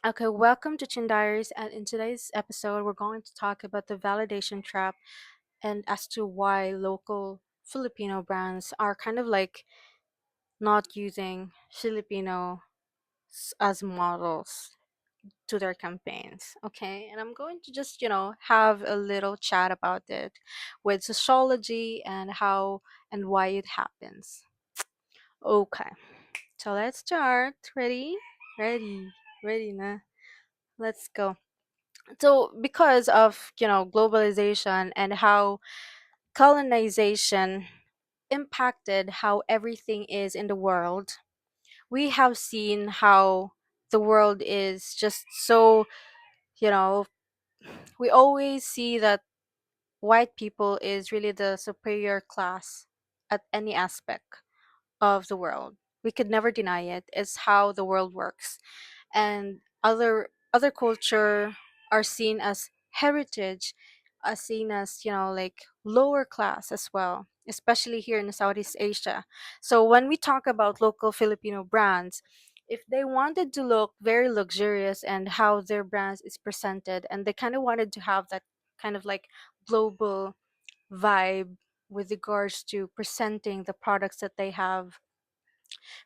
Okay, welcome to Chin Diaries, and in today's episode, we're going to talk about the validation trap and as to why local Filipino brands are kind of like not using Filipino as models to their campaigns. Okay, and I'm going to just, have a little chat about it with sociology and how and why it happens. Okay, so let's start. Ready? Ready. Ready, na? Let's go. So because of globalization and how colonization impacted how everything is in the world, we have seen how the world is just so, you know we always see that white people is really the superior class at any aspect of the world. We could never deny it. It's how the world works. And other culture are seen as heritage, are seen as, like lower class as well, especially here in Southeast Asia. So when we talk about local Filipino brands, if they wanted to look very luxurious and how their brands is presented, and they kind of wanted to have that kind of like global vibe with regards to presenting the products that they have,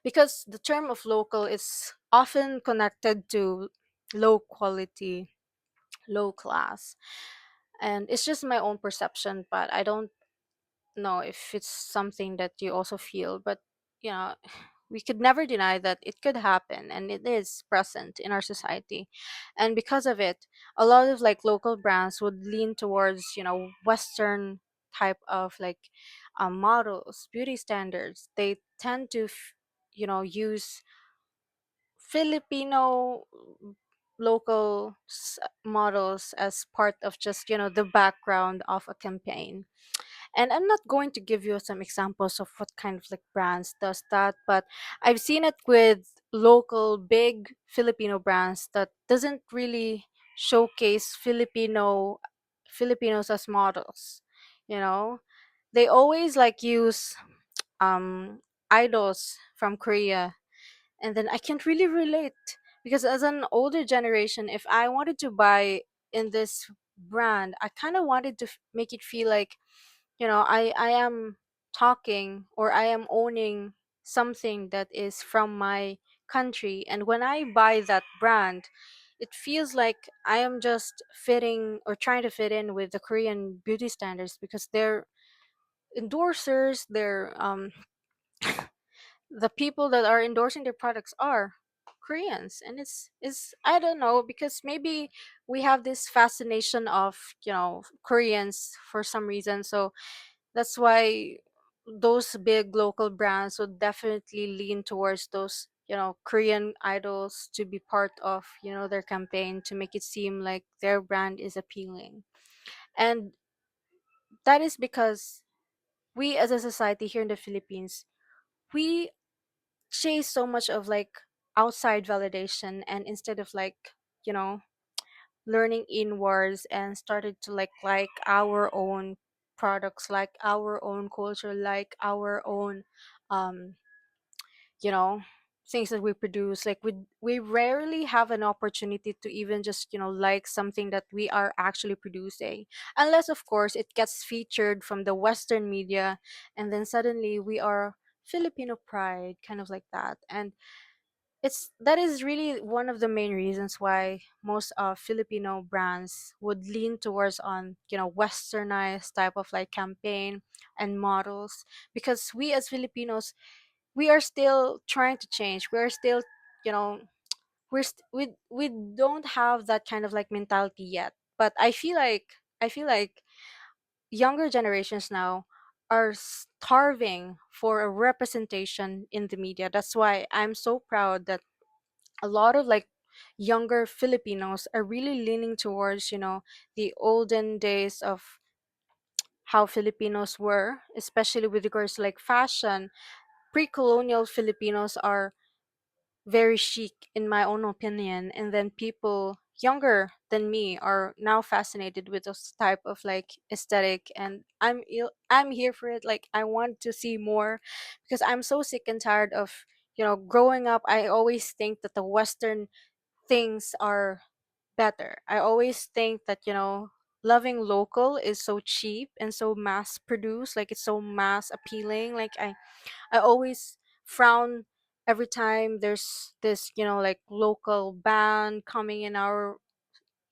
because the term of local is often connected to low quality, low class. And it's just my own perception, but I don't know if it's something that you also feel. But, you know, we could never deny that it could happen and it is present in our society. And because of it, a lot of like local brands would lean towards, Western type of like models, beauty standards. They tend to, use Filipino local models as part of just, the background of a campaign. And I'm not going to give you some examples of what kind of like brands does that, but I've seen it with local big Filipino brands that doesn't really showcase Filipinos as models. You know, they always like use idols from Korea, and then I can't really relate because as an older generation, if I wanted to buy in this brand, I kind of wanted to make it feel like, I am talking or I am owning something that is from my country. And when I buy that brand, it feels like I am just fitting or trying to fit in with the Korean beauty standards because their endorsers, their the people that are endorsing their products are Koreans. And it's I don't know, because maybe we have this fascination of, Koreans for some reason. So that's why those big local brands would definitely lean towards those, Korean idols to be part of, their campaign to make it seem like their brand is appealing. And that is because we as a society here in the Philippines, we chase so much of like outside validation, and instead of like, you know learning inwards and started to like our own products, like our own culture, like our own um you know things that we produce. Like we rarely have an opportunity to even just, like something that we are actually producing, unless of course it gets featured from the Western media, and then suddenly we are Filipino pride, kind of like that. And that is really one of the main reasons why most Filipino brands would lean towards on, westernized type of like campaign and models, because we as Filipinos, we are still trying to change. We are still, you know we don't have that kind of like mentality yet. But I feel like younger generations now are starving for a representation in the media. That's why I'm so proud that a lot of like younger Filipinos are really leaning towards, the olden days of how Filipinos were, especially with regards to like fashion. Pre-colonial Filipinos are very chic in my own opinion, and then people younger than me are now fascinated with those type of like aesthetic, and I'm here for it. Like, I want to see more, because I'm so sick and tired of, growing up I always think that the Western things are better. I always think that, loving local is so cheap and so mass produced, like it's so mass appealing. Like I always frown every time there's this, like local band coming in our,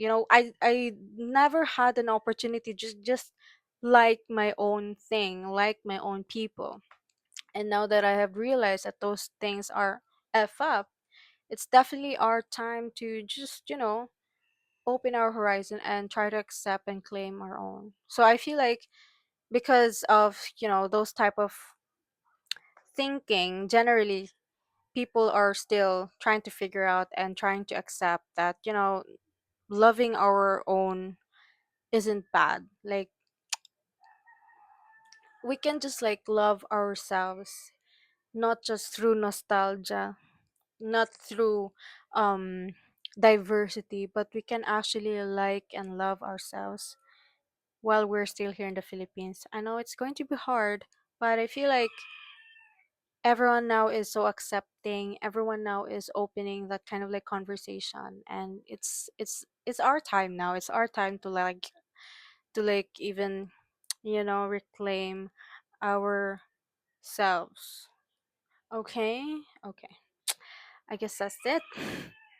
I never had an opportunity just like my own thing, like my own people. And now that I have realized that those things are f up, it's definitely our time to just, open our horizon and try to accept and claim our own. So I feel like because of, those type of thinking, generally people are still trying to figure out and trying to accept that, loving our own isn't bad. Like we can just like love ourselves, not just through nostalgia, not through um diversity, but we can actually like and love ourselves while we're still here in the Philippines. I know it's going to be hard, but I feel like everyone now is so accepting. Everyone now is opening that kind of like conversation, and it's our time now. It's our time to like even reclaim ourselves. Okay, okay. I guess that's it.